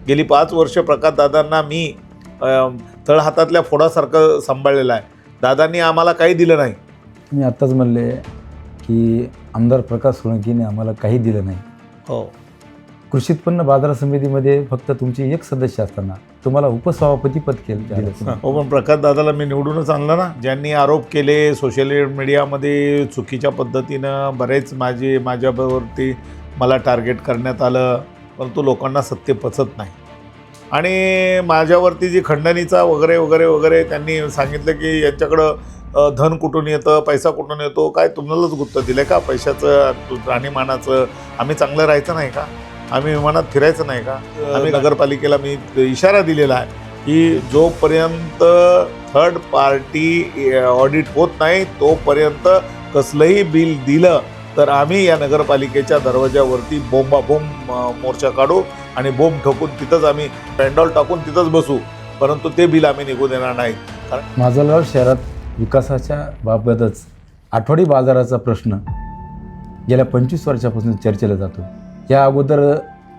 गेली 5 वर्ष प्रकाशदादांना मी तळहातातल्या फोडासारखं सांभाळलेलं आहे. दादांनी आम्हाला काही दिलं नाही. मी आत्ताच म्हणले की आमदार प्रकाश सोळंकीने आम्हाला काही दिलं नाही. हो, कृषी उत्पन्न बाजार समितीमध्ये फक्त तुमची एक सदस्य असताना तुम्हाला उपसभापती पद दिलं. हो, पण प्रकाशदादाला मी निवडूनच आणलं ना. ज्यांनी आरोप केले सोशल मीडियामध्ये चुकीच्या पद्धतीनं बरेच माझ्यावरती मला टार्गेट करण्यात आलं, परंतु लोकांना सत्य पचत नाही. आणि माझ्यावरती जी खंडणीचा वगैरे वगैरे वगैरे त्यांनी सांगितलं की यांच्याकडं धन कुठून येतं, पैसा कुठून येतो, काय तुम्हालाच गुत्त दिलं का पैशाचं, राहणीमानाचं? आम्ही चांगलं राहायचं नाही का? आम्ही विमानात फिरायचं नाही का? आम्ही नगरपालिकेला मी इशारा दिलेला आहे की जोपर्यंत थर्ड पार्टी ऑडिट होत नाही तोपर्यंत कसलंही बिल दिलं तर आम्ही या नगरपालिकेच्या दरवाजावरती बोंबाबोंब मोर्चा काढू आणि बोंब ठोकून तिथंच आम्ही पॅन्डॉल टाकून तिथंच बसू, परंतु ते बिल आम्ही निघू देणार नाही. कारण माजलगाव शहरात विकासाच्या बाबतच आठवडी बाजाराचा प्रश्न गेल्या 25 वर्षापासून चर्चेला जातो. या अगोदर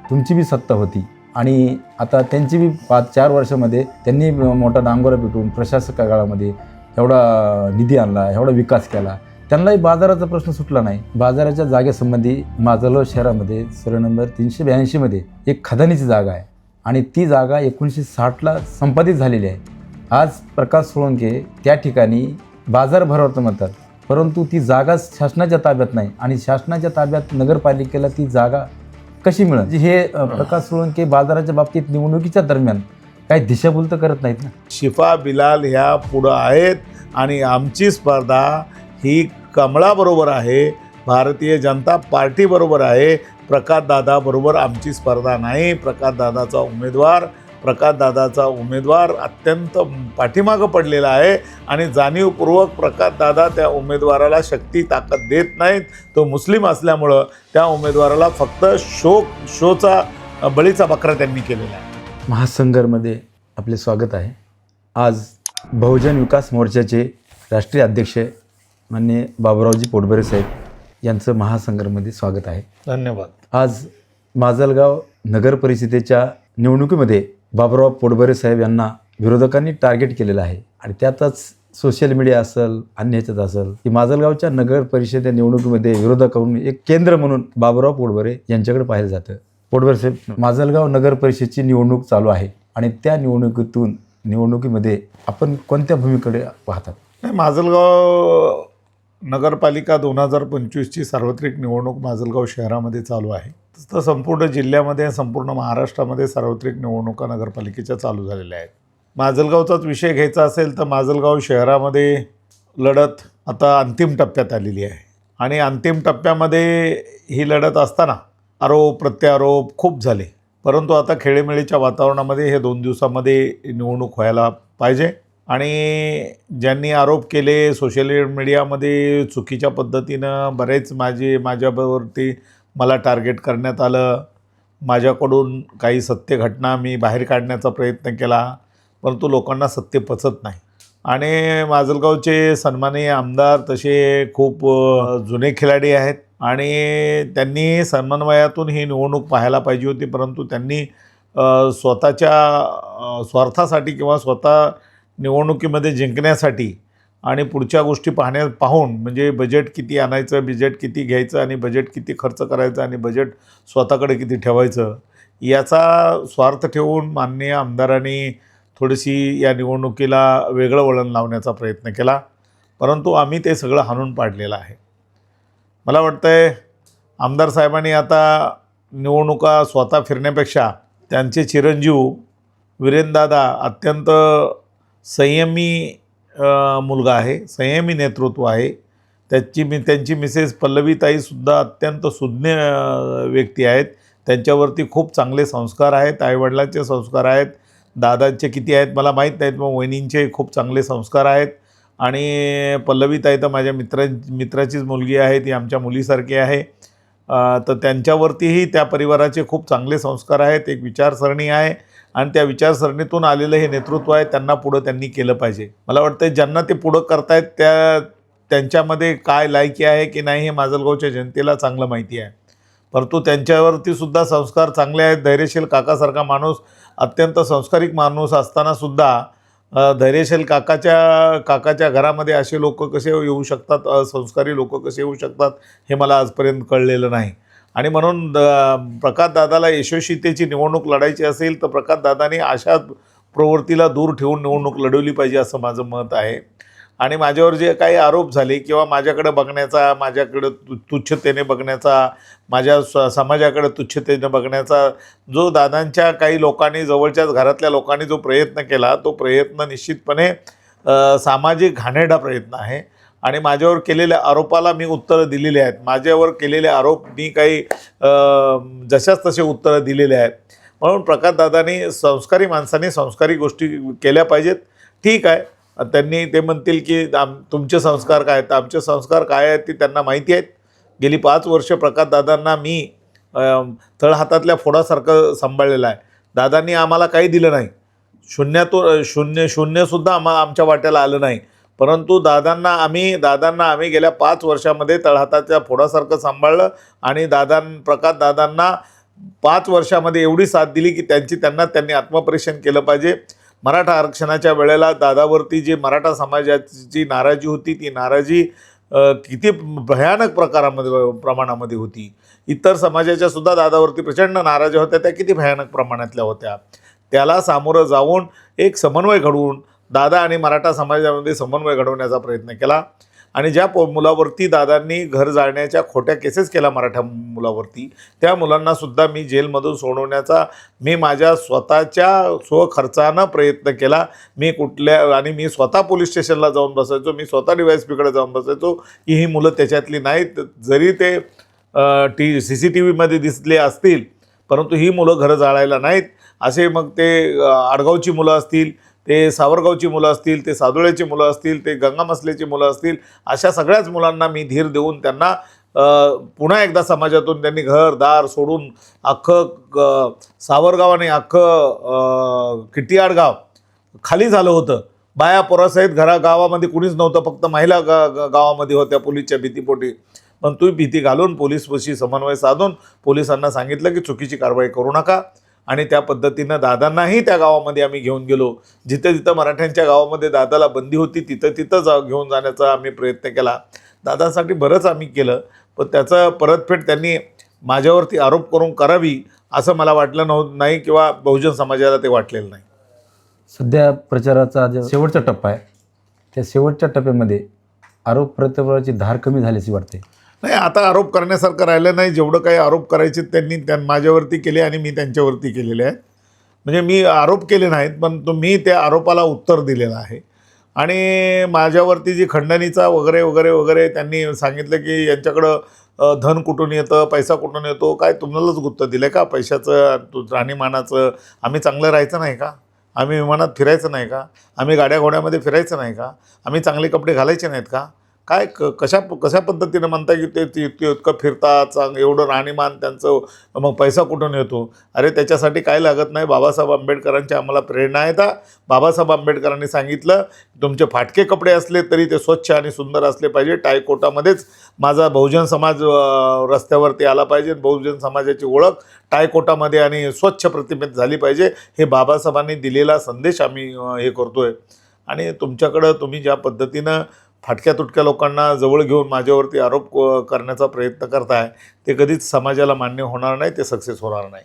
तुमची बी सत्ता होती आणि आता त्यांची बी 5-4 वर्षामध्ये त्यांनी मोठा डांगोरा पेटून प्रशासक काळामध्ये एवढा निधी आणला, एवढा विकास केला, त्यांनाही बाजाराचा प्रश्न सुटला नाही. बाजाराच्या जागेसंबंधी माजलगाव शहरामध्ये सर्व नंबर 382मध्ये एक खदानीची जागा आहे आणि ती जागा 1960ला संपादित झालेली आहे. आज प्रकाश सोळंके त्या ठिकाणी बाजार भरवतो म्हणतात, परंतु ती जागा शासनाच्या ताब्यात नाही आणि शासनाच्या ताब्यात नगरपालिकेला ती जागा कशी मिळेल? हे प्रकाश सोळंके बाजाराच्या बाबतीत निवडणुकीच्या दरम्यान काही दिशाभूल तर करत नाहीत ना. शिफा बिलाल ह्या पुढं आहेत आणि आमची स्पर्धा ही कमळाबरोबर आहे, भारतीय जनता पार्टीबरोबर आहे. प्रकाशदादाबरोबर आमची स्पर्धा नाही. प्रकाशदादाचा उमेदवार अत्यंत पाठीमागं पडलेला आहे आणि जाणीवपूर्वक प्रकाशदादा त्या उमेदवाराला शक्ती ताकद देत नाहीत. तो मुस्लिम असल्यामुळं त्या उमेदवाराला फक्त शोचा बळीचा बकरा त्यांनी केलेला आहे. महासंघमध्ये आपले स्वागत आहे. आज बहुजन विकास मोर्चाचे राष्ट्रीय अध्यक्ष माननीय बाबुरावजी पोटबरे साहेब यांचं महासंघामध्ये स्वागत आहे. धन्यवाद. आज माजलगाव नगर परिषदेच्या निवडणुकीमध्ये बाबुराव पोटबरे साहेब यांना विरोधकांनी टार्गेट केलेलं आहे आणि त्यातच सोशल मीडिया असेल, अन्य ह्याच्यात असेल की माजलगावच्या नगर परिषद निवडणुकीमध्ये विरोधकांकडून एक केंद्र म्हणून बाबुराव पोटबरे यांच्याकडे पाहिलं जातं. पोटबरे साहेब, माजलगाव नगर परिषदेची निवडणूक चालू आहे आणि त्या निवडणुकीमध्ये आपण कोणत्या भूमिकेकडे पाहतात? नाही, माजलगाव नगरपालिका 2025ची सार्वत्रिक निवडणूक माजलगाव शहरामध्ये चालू आहे. तर संपूर्ण जिल्ह्यामध्ये, संपूर्ण महाराष्ट्रामध्ये सार्वत्रिक निवडणुका नगरपालिकेच्या चालू झालेल्या आहेत. माजलगावचाच विषय घ्यायचा असेल तर माजलगाव शहरामध्ये लढत आता अंतिम टप्प्यात आलेली आहे आणि अंतिम टप्प्यामध्ये ही लढत असताना आरोप प्रत्यारोप खूप झाले, परंतु आता खेळीमेळीच्या वातावरणामध्ये हे 2 दिवसामध्ये निवडणूक व्हायला पाहिजे. आणि ज्यांनी आरोप केले सोशल मीडियामध्ये चुकीच्या पद्धतीनं बरेच माझ्यावरती मला टार्गेट करण्यात आलं, माझ्याकडून काही सत्य घटना मी बाहेर काढण्याचा प्रयत्न केला, परंतु लोकांना सत्य पचत नाही. आणि माजलगावचे सन्माननीय आमदार तसे खूप जुने खिलाडी आहेत आणि त्यांनी समन्वयातून ही निवडणूक पाहायला पाहिजे होती, परंतु त्यांनी स्वतःच्या स्वार्थासाठी किंवा स्वतः निवडणुकीमध्ये जिंकण्यासाठी आणि पुढच्या गोष्टी पाहून म्हणजे बजेट किती आणायचं, बजेट किती घ्यायचं आणि बजेट किती खर्च करायचं आणि बजेट स्वतःकडे किती ठेवायचं याचा स्वार्थ ठेवून माननीय आमदारांनी थोडीशी या निवडणुकीला वेगळं वळण लावण्याचा प्रयत्न केला, परंतु आम्ही ते सगळं हाणून पाडलेलं आहे. मला वाटतं आहे आमदार साहेबांनी आता निवडणुका स्वतः फिरण्यापेक्षा त्यांचे चिरंजीव वीरेंद्रदादा अत्यंत संयमी मुलगा आहे, संयमी नेतृत्व आहे. त्यांची मिसेस पल्लवीताईसुद्धा अत्यंत सुज्ञ व्यक्ती आहेत. त्यांच्यावरती खूप चांगले संस्कार आहेत, आईवडिलांचे संस्कार आहेत, दादांचे किती आहेत मला माहीत नाहीत, मग वहिनींचे खूप चांगले संस्कार आहेत. आणि पल्लवीताई तर माझ्या मित्राचीच मुलगी आहे, ती आमच्या मुलीसारखी आहे. तर त्यांच्यावरतीही त्या परिवाराचे खूप चांगले संस्कार आहेत, एक विचारसरणी आहे आणि त्या विचारसरणीतून आलेलं हे नेतृत्व आहे. त्यांनी केलं पाहिजे. मला वाटतं ज्यांना ते पुढं करतायत त्यांच्यामध्ये काय लायकी आहे की नाही हे माजलगावच्या जनतेला चांगलं माहिती आहे, परंतु त्यांच्यावरती सुद्धा संस्कार चांगले आहेत. धैर्यशील काकासारखा माणूस, अत्यंत संस्कारिक माणूस असतानासुद्धा धैर्यशील काकाच्या घरामध्ये असे लोक कसे येऊ शकतात, असंस्कारी लोक कसे येऊ शकतात, हे मला आजपर्यंत कळलेलं नाही. आणि म्हणून प्रकाशदादाला यशस्वीतेची निवडणूक लढायची असेल तर प्रकाशदादांनी अशा प्रवृत्तीला दूर ठेवून निवडणूक लढवली पाहिजे असं माझं मत आहे. आणि माझ्यावर जे काही आरोप झाले किंवा माझ्याकडे बघण्याचा, माझ्याकडे तुच्छतेने बघण्याचा, माझ्या समाजाकडे तुच्छतेने बघण्याचा जो दादांच्या काही लोकांनी, जवळच्याच घरातल्या लोकांनी जो प्रयत्न केला, तो प्रयत्न निश्चितपणे सामाजिक घाणेरडा प्रयत्न आहे. आणि माझ्यावर केलेल्या आरोपाला मी उत्तरं दिलेली आहेत. माझ्यावर केलेले आरोप मी काही जशाच तसे उत्तरं दिलेले आहेत. म्हणून प्रकाशदादांनी, संस्कारी माणसांनी संस्कारी गोष्टी केल्या पाहिजेत. ठीक आहे, त्यांनी ते म्हणतील की तुमचे संस्कार काय आहेत, आमचे संस्कार काय आहेत ते त्यांना माहिती आहेत. गेली 5 वर्ष प्रकाशदादांना मी तळहातातल्या फोडासारखं सांभाळलेलं आहे. दादांनी आम्हाला काही दिलं नाही, शून्यसुद्धा आमच्या वाट्याला आलं नाही. परंतु दादांना आम्ही गेल्या 5 वर्षामध्ये तळहाताच्या फोडासारखं सांभाळलं. आणि प्रकाशदादांना 5 वर्षामध्ये एवढी साथ दिली की त्यांनी आत्मपरीक्षण केलं पाहिजे. मराठा आरक्षणाच्या वेळेला दादावरती जी मराठा समाजाची नाराजी होती, ती नाराजी किती भयानक प्रमाणामध्ये होती. इतर समाजाच्या सुद्धा दादावरती प्रचंड नाराजी होत्या, त्या किती भयानक प्रमाणातल्या होत्या. त्याला सामोरं जाऊन एक समन्वय घडवून दादा आणि मराठा समाजामध्ये समन्वय घडवण्याचा प्रयत्न केला. आणि ज्या मुलावरती दादांनी घर जाळण्याच्या खोट्या केसेस केल्या मराठा मुलावरती, त्या मुलांनासुद्धा मी जेलमधून सोडवण्याचा माझ्या स्वतःच्या स्वखर्चानं प्रयत्न केला. मी स्वतः पोलीस स्टेशनला जाऊन बसायचो, मी स्वतः DYSPकडे जाऊन बसायचो की ही मुलं त्याच्यातली नाहीत. जरी ते CCTVमध्ये दिसले असतील, परंतु ही मुलं घरं जाळायला नाहीत. असे मग ते आडगावची मुलं असतील, ते सावरगावची मुलं असतील, ते सादोळ्याची मुलं असतील, ते गंगामसल्याची मुलं असतील, अशा सगळ्याच मुलांना मी धीर देऊन त्यांना पुन्हा एकदा समाजातून त्यांनी घरदार सोडून अख्खं सावरगाव आणि अख्खं किटियाड गाव खाली झालं होतं. बाया पोरासहित गावामध्ये कुणीच नव्हतं, फक्त महिला गावामध्ये होत्या पोलीसच्या भीतीपोटी. पण तू भीती घालून पोलीसपाशी समन्वय साधून पोलिसांना सांगितलं की चुकीची कारवाई करू नका. आणि त्या पद्धतीनं दादांनाही त्या गावामध्ये आम्ही घेऊन गेलो. जिथं मराठ्यांच्या गावामध्ये दादाला बंदी होती तिथं घेऊन जाण्याचा आम्ही प्रयत्न केला. दादासाठी बरंच आम्ही केलं, पण त्याचं परतफेड त्यांनी माझ्यावरती आरोप करून करावी असं मला वाटलं नाही किंवा बहुजन समाजाला ते वाटलेलं नाही. सध्या प्रचाराचा जो शेवटचा टप्पा आहे, त्या शेवटच्या टप्प्यामध्ये आरोप प्रत्यारोपाची धार कमी झाल्याची वाटते. नाही, आता आरोप करण्यासारखं राहिलं नाही. जेवढं काही आरोप करायचे त्यांनी माझ्यावरती केले आणि मी त्यांच्यावरती केलेले आहेत. म्हणजे मी आरोप केले नाहीत, पण मी त्या आरोपाला उत्तर दिलेलं आहे. आणि माझ्यावरती जी खंडणीचा वगैरे वगैरे वगैरे त्यांनी सांगितलं की यांच्याकडं धन कुठून येतं, पैसा कुठून येतो, काय तुम्हालाच गुत्त दिलं का पैशाचं, राहणीमानाचं? आम्ही चांगलं राहायचं नाही का? आम्ही विमानात फिरायचं नाही का? आम्ही गाड्या घोड्यामध्ये फिरायचं नाही का? आम्ही चांगले कपडे घालायचे नाहीत का? काय कशा पद्धतीनं म्हणता की ते इतकं फिरतात, एवढं राहणीमान त्यांचं, मग पैसा कुठून येतो? अरे त्याच्यासाठी काय लागत नाही. बाबासाहेब आंबेडकरांची आम्हाला प्रेरणा आहे. बाबासाहेब आंबेडकरांनी सांगितलं तुमचे फाटके कपडे असले तरी ते स्वच्छ आणि सुंदर असले पाहिजे. टायकोटामध्येच माझा बहुजन समाज रस्त्यावरती आला पाहिजे. बहुजन समाजाची ओळख टायकोटामध्ये आणि स्वच्छ प्रतिमेत झाली पाहिजे. हे बाबासाहेबांनी दिलेला संदेश आम्ही हे करतोय. आणि तुमच्याकडं तुम्ही ज्या पद्धतीनं फाटक्या तुटक्या लोकांना जवळ घेऊन माझ्यावरती आरोप करण्याचा प्रयत्न करताय, ते कधीच समाजाला मान्य होणार नाही, ते सक्सेस होणार नाही.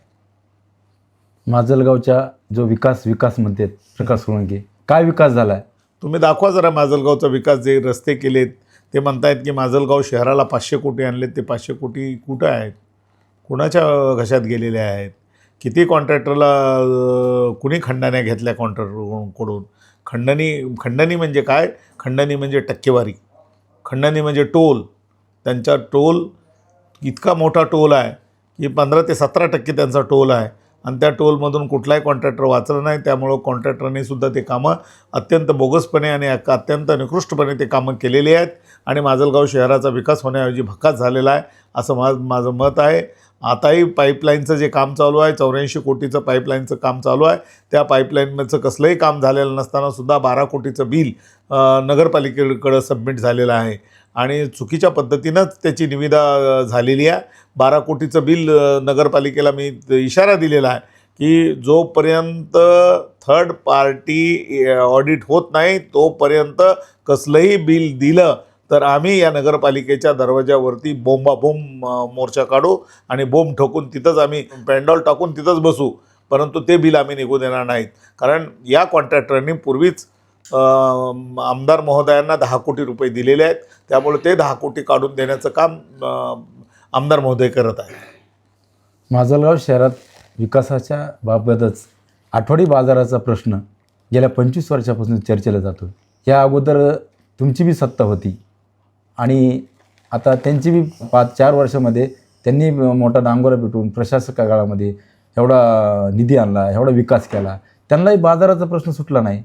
माजलगावचा जो विकास म्हणतात प्रकाश सोळंके, काय विकास झाला आहे? तुम्ही दाखवा जरा माजलगावचा विकास. जे रस्ते केलेत ते म्हणतायत की माजलगाव शहराला 500 कोटी आणलेत. ते 500 कोटी कुठं आहेत? कुणाच्या घशात गेलेले आहेत? किती कॉन्ट्रॅक्टरला कुणी खंडण्या घेतल्या कॉन्ट्रॅक्टरकडून? खंडणी म्हणजे काय? खंडणी म्हणजे टक्केवारी, खंडणी म्हणजे टोल. त्यांचा टोल इतका मोठा टोल आहे की 15 ते 17% त्यांचा टोल आहे. आणि त्या टोलमधून कुठलाही कॉन्ट्रॅक्टर वाचलं नाही. त्यामुळं कॉन्ट्रॅक्टरने सुद्धा ते कामं अत्यंत बोगसपणे आणि अत्यंत निकृष्टपणे ते कामं केलेली आहेत. आणि माजलगाव शहराचा विकास होण्याऐवजी भकास झालेला आहे असं माझं मत आहे. आताही पाईपलाईनचं जे काम चालू आहे, 84 कोटीचं पाईपलाईनचं काम चालू आहे. त्या पाईपलाईनचं कसलंही काम झालेलं नसतानासुद्धा 12 कोटीचं बिल नगरपालिकेकडं सबमिट झालेलं आहे. आणि चुकीच्या पद्धतीनंच त्याची निविदा झालेली आहे. 12 कोटीचं बिल नगरपालिकेला मी इशारा दिलेला आहे की जोपर्यंत थर्ड पार्टी ऑडिट होत नाही तोपर्यंत कसलंही बिल दिलं तर आम्ही या नगरपालिकेच्या दरवाजावरती बोंबाबोंब मोर्चा काढू आणि बोंब ठोकून तिथंच आम्ही पॅन्डॉल टाकून तिथंच बसू, परंतु ते बिल आम्ही निघू देणार नाहीत. कारण या कॉन्ट्रॅक्टरनी पूर्वीच आमदार महोदयांना 10 कोटी रुपये दिलेले आहेत, त्यामुळे ते 10 कोटी काढून देण्याचं काम आमदार महोदय करत आहेत. माजलगाव शहरात विकासाच्या बाबतच आठवडी बाजाराचा प्रश्न गेल्या 25 वर्षापासून चर्चेला जातो. या अगोदर तुमची बी सत्ता होती आणि आता त्यांची बी 5-4 वर्षामध्ये त्यांनी मोठा डांगोरा पिटून प्रशासक काळामध्ये एवढा निधी आणला, एवढा विकास केला, त्यांनाही बाजाराचा प्रश्न सुटला नाही.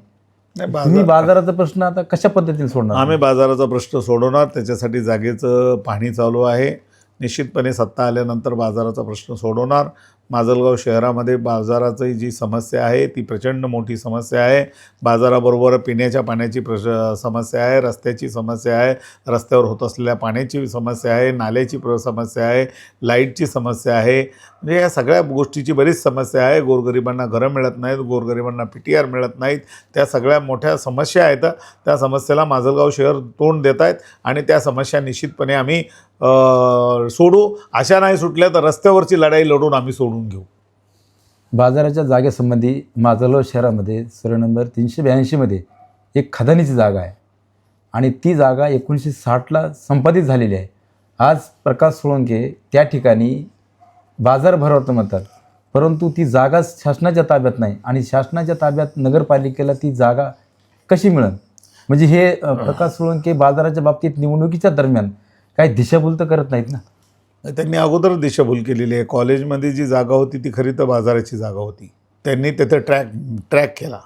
तुम्ही बाजाराचा प्रश्न आता कशा पद्धतीने सोडणार? आम्ही बाजाराचा प्रश्न सोडवणार, त्याच्यासाठी जागेचं पाहणी चालू आहे. निश्चितपणे सत्ता आल्यानंतर बाजाराचा प्रश्न सोडवणार. माजलगाव शहरामध्ये बाजाराची जी समस्या आहे ती प्रचंड मोठी समस्या आहे. बाजाराबरोबर पिण्याच्या पाण्याची समस्या आहे, रस्त्याची समस्या आहे, रस्त्यावर होत असलेल्या पाण्याची समस्या आहे, नाल्याची समस्या आहे, लाईटची समस्या आहे. म्हणजे या सगळ्या गोष्टीची बरीच समस्या आहे. गोरगरिबांना घरं मिळत नाहीत, गोरगरिबांना PTR मिळत नाहीत. त्या सगळ्या मोठ्या समस्या आहेत. त्या समस्येला माजलगाव शहर तोंड देत आहेत आणि त्या समस्या निश्चितपणे आम्ही सोडू. अशा नाही सुटल्या तर रस्त्यावरची लढाई लढून आम्ही सोडून घेऊ. बाजाराच्या जागेसंबंधी माजलगाव शहरामध्ये सर्व नंबर 382मध्ये एक खदानीची जागा आहे आणि ती जागा 1960ला संपादित झालेली आहे. आज प्रकाश सोळंके त्या ठिकाणी बाजार भरवतो म्हणतात, परंतु ती जागा शासनाच्या ताब्यात नाही आणि शासनाच्या ताब्यात नगरपालिकेला ती जागा कशी मिळेल? म्हणजे हे प्रकाश सोळंके बाजाराच्या बाबतीत निवडणुकीच्या दरम्यान काही दिशाभूल तर करत नाहीत ना? त्यांनी अगोदर दिशाभूल केलेली आहे. कॉलेजमध्ये जी जागा होती ती खरी तर बाजाराची जागा होती. त्यांनी तिथं ट्रॅक केला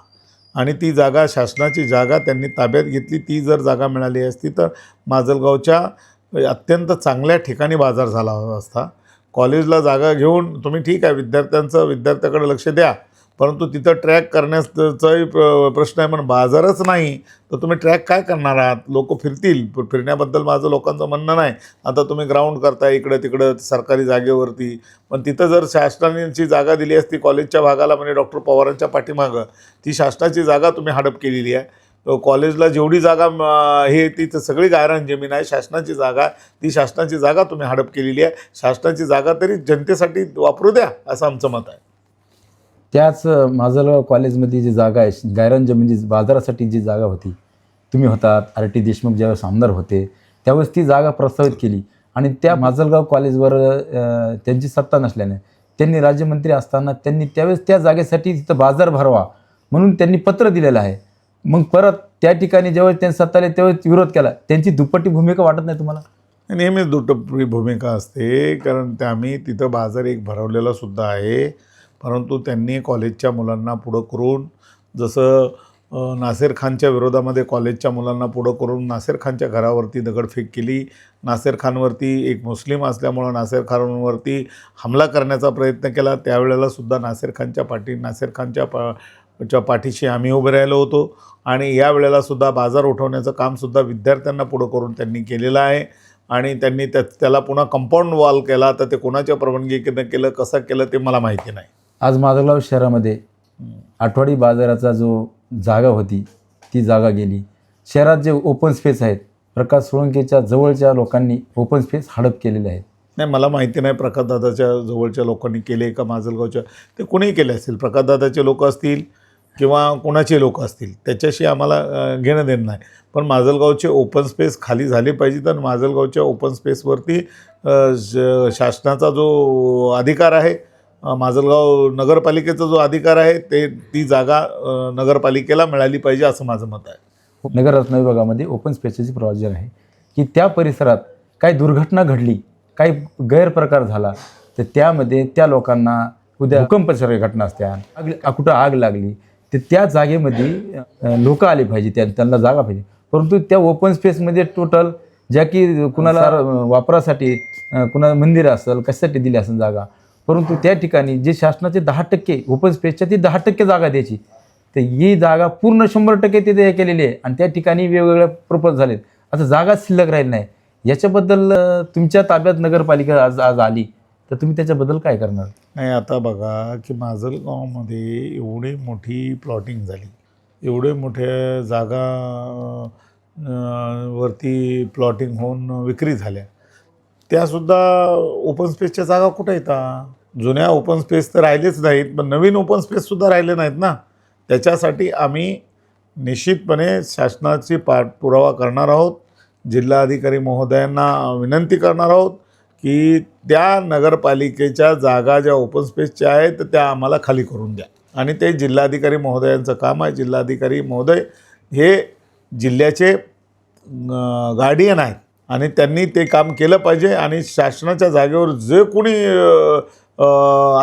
आणि ती जागा शासनाची जागा त्यांनी ताब्यात घेतली. ती जर जागा मिळाली असती तर माजलगावच्या अत्यंत चांगल्या ठिकाणी बाजार झाला असता. कॉलेजला जागा घेऊन तुम्ही ठीक आहे विद्यार्थ्याकडे लक्ष द्या, परंतु तिथं ट्रॅक करण्याचाही प्रश्न आहे. पण बाजारच नाही तर तुम्ही ट्रॅक काय करणार आहात? लोक फिरतील. फिरण्याबद्दल माझं लोकांचं म्हणणं नाही. आता तुम्ही ग्राउंड करताय इकडं तिकडं सरकारी जागेवरती, पण तिथं जर शासनाची जागा दिली असती कॉलेजच्या भागाला, म्हणजे डॉक्टर पवारांच्या पाठीमागं ती शासनाची जागा तुम्ही हडप केलेली आहे. कॉलेजला जेवढी जागा हे ती सगळी गायरान जमीन आहे, शासनाची जागा, ती शासनाची जागा तुम्ही हडप केलेली आहे. शासनाची जागा तरी जनतेसाठी वापरू द्या असं आमचं मत आहे. त्याच माजलगाव कॉलेजमध्ये जी जागा आहे, गायरान जमीन बाजारासाठी जी जागा होती, तुम्ही होतात, RT देशमुख ज्यावेळेस आमदार होते त्यावेळेस ती जागा प्रस्तावित केली आणि त्या माजलगाव कॉलेजवर त्यांची सत्ता नसल्याने त्यांनी राज्यमंत्री असताना त्यांनी त्यावेळेस त्या जागेसाठी तिथं बाजार भरवा म्हणून त्यांनी पत्र दिलेलं आहे. मग परत त्या ठिकाणी ज्यावेळेस त्यांनी सत्ता आली त्यावेळेस विरोध केला. त्यांची दुप्पटी भूमिका वाटत नाही तुम्हाला? नेहमीच दुप्पटी भूमिका असते, कारण आम्ही तिथं बाजार एक भरवलेला सुद्धा आहे. परंतु त्यांनी कॉलेजच्या मुलांना पुढं करून, जसं नासेर खानच्या विरोधामध्ये कॉलेजच्या मुलांना पुढं करून नासेर खानच्या घरावरती दगडफेक केली. नासेर खानवरती एक मुस्लिम असल्यामुळं नासेर खानवरती हमला करण्याचा प्रयत्न केला. त्यावेळेला सुद्धा नासेर खानच्या पाठीशी आम्ही उभे राहिलो होतो आणि यावेळेला सुद्धा बाजार उठवण्याचं कामसुद्धा विद्यार्थ्यांना पुढं करून त्यांनी केलेलं आहे आणि त्यांनी त्याला पुन्हा कंपाऊंड वॉल केला. तर ते कोणाच्या परवानगीनं केलं, कसं केलं ते मला माहिती नाही. आज माजलगाव शहरामध्ये आठवडी बाजाराचा जो जागा होती ती जागा गेली. शहरात जे ओपन स्पेस आहेत, प्रकाश सोळंकेच्या जवळच्या लोकांनी ओपन स्पेस हडप केलेले आहेत. नाही, मला माहिती नाही प्रकाशदादाच्या जवळच्या लोकांनी केले का माजलगावच्या, ते कोणीही केले असतील. प्रकाशदादाचे लोक असतील किंवा कोणाचे लोक असतील, त्याच्याशी आम्हाला घेणं देणं नाही. पण माजलगावचे ओपन स्पेस खाली झाले पाहिजे. तर माजलगावच्या ओपन स्पेसवरती शासनाचा जो अधिकार आहे, माजलगाव नगरपालिकेचा जो अधिकार आहे, ती जागा नगरपालिकेला मिळाली पाहिजे असं माझं मत आहे. नगररत्न विभागामध्ये ओपन स्पेसची प्रोव्हिजन आहे की त्या परिसरात काही दुर्घटना घडली, काही गैरप्रकार झाला तर त्यामध्ये त्या लोकांना उद्या भूकंपासारख्या घटना असत्या, कुठं आग लागली तर त्या जागेमध्ये लोक आले पाहिजे, त्यांना जागा पाहिजे. परंतु त्या ओपन स्पेसमध्ये टोटल ज्या की कुणाला वापरासाठी, कुणाला मंदिर असेल कशासाठी दिली असेल जागा, परंतु त्या ठिकाणी जे शासनाचे 10% ओपन स्पेसच्या ती 10% जागा द्यायची, तर ही जागा पूर्ण 100% तिथे हे केलेली आहे आणि त्या ठिकाणी वेगवेगळ्या पर्पज झालेत. आता जागा शिल्लक राहील नाही. याच्याबद्दल तुमच्या ताब्यात नगरपालिका आज आज आली तर तुम्ही त्याच्याबद्दल काय करणार? नाही, आता बघा की माजलगावमध्ये एवढी मोठी प्लॉटिंग झाली, एवढे मोठ्या जागा वरती प्लॉटिंग होऊन विक्री झाल्या, त्यासुद्धा ओपन स्पेसच्या जागा कुठं येतात? जुन्या ओपन स्पेस तर राहिलेच नाहीत, पण नवीन ओपन स्पेससुद्धा राहिले नाहीत ना. त्याच्यासाठी आम्ही निश्चितपणे शासनाची पाठपुरावा करणार आहोत. जिल्हाधिकारी महोदयांना विनंती करणार आहोत की त्या नगरपालिकेच्या जागा ज्या ओपन स्पेसच्या आहेत तर त्या आम्हाला खाली करून द्या. आणि ते जिल्हाधिकारी महोदयांचं काम आहे. जिल्हाधिकारी महोदय हे जिल्ह्याचे गार्डियन आहेत आणि त्यांनी ते काम केलं पाहिजे. आणि शासनाच्या जागेवर जे कोणी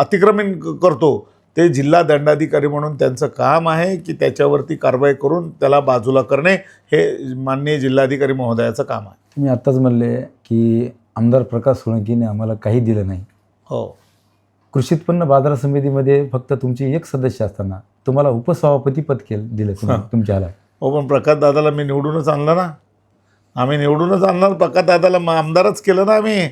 अतिक्रमण करतो ते जिल्हा दंडाधिकारी म्हणून त्यांचं काम आहे की त्याच्यावरती कारवाई करून त्याला बाजूला करणे हे माननीय जिल्हाधिकारी महोदयाचं काम आहे. तुम्ही आत्ताच म्हणले की आमदार प्रकाश सोळंकीने आम्हाला काही दिलं नाही. हो, कृषी उत्पन्न बाजार समितीमध्ये फक्त तुमची एक सदस्य असताना तुम्हाला उपसभापती पद दिलं तुमच्याला. हो, पण प्रकाश दादाला मी निवडूनच आणलं ना. आम्ही निवडूनच आणणार, प्रकाश दादाला आमदारच केलं ना आम्ही.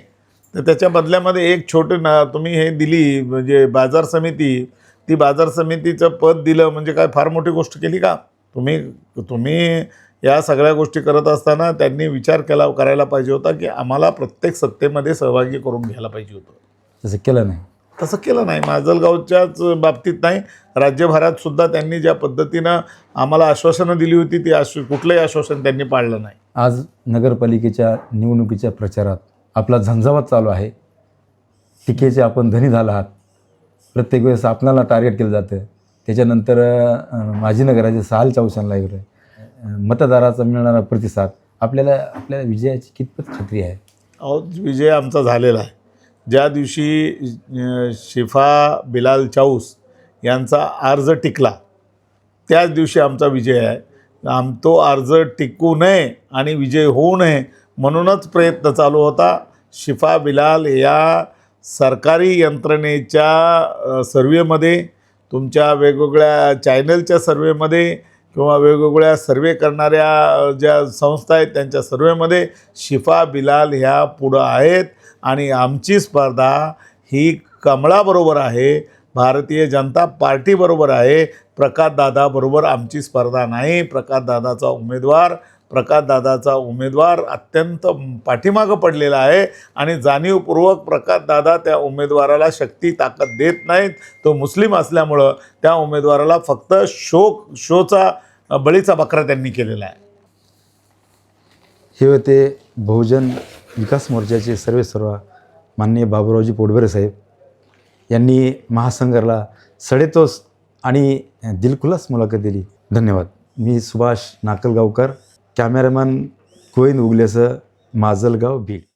तर त्याच्या बदल्यामध्ये एक छोटे तुम्ही हे दिली म्हणजे बाजार समिती, ती बाजार समितीचं पद दिलं म्हणजे काय फार मोठी गोष्ट केली का? तुम्ही या सगळ्या गोष्टी करत असताना त्यांनी विचार करायला पाहिजे होता की आम्हाला प्रत्येक सत्तेमध्ये सहभागी करून घ्यायला पाहिजे होतं. तसं केलं नाही. तसं केलं नाही. माजलगावच्याच बाबतीत नाही, राज्यभरात सुद्धा त्यांनी ज्या पद्धतीनं आम्हाला आश्वासनं दिली होती ती कुठलंही आश्वासन त्यांनी पाळलं नाही. आज नगरपालिकेच्या निवडणुकीच्या प्रचारात आपला झंझावात चालू आहे. टीकेचे आपण धनी झाला आहात. प्रत्येक वेळेस आपणाला टार्गेट केलं जातं. त्याच्यानंतर माजी नगराचे सहाल चौशानला वगैरे मतदाराचा मिळणारा प्रतिसाद आपल्याला विजयाची कितपत खात्री आहे? अहो, विजय आमचा झालेला आहे. ज्या दिवशी शिफा बिलाल चाऊस यांचा अर्ज टिकला त्याच दिवशी आमचा विजय आहे. तो अर्ज टिकू नये आणि विजय होऊ नये म्हणूनच प्रयत्न चालू होता. शिफा बिलाल या सरकारी यंत्रणेच्या सर्वेमध्ये, तुमच्या वेगवेगळ्या चॅनलच्या सर्वेमध्ये किंवा वेगवेगळ्या सर्वे करणाऱ्या ज्या संस्था आहेत त्यांच्या सर्वेमध्ये शिफा बिलाल ह्या पुढं आहेत. आणि आमची स्पर्धा ही कमळाबरोबर आहे, भारतीय जनता पार्टीबरोबर आहे. प्रकाशदादाबरोबर आमची स्पर्धा नाही. प्रकाशदादाचा उमेदवार अत्यंत पाठीमागं पडलेला आहे आणि जाणीवपूर्वक प्रकाशदादा त्या उमेदवाराला शक्ती ताकद देत नाहीत. तो मुस्लिम असल्यामुळं त्या उमेदवाराला फक्त शोचा बळीचा बकरा त्यांनी केलेला आहे. हे होते बहुजन विकास मोर्चाचे सर्व माननीय बाबूरावजी पोटभरे साहेब. यांनी महासंघाला सडेतोस आणि दिलखुलास मुलाखत दिली. धन्यवाद. मी सुभाष नाकलगावकर, कॅमेरामॅन गोविंद उगलेसह, माजलगाव, बीड.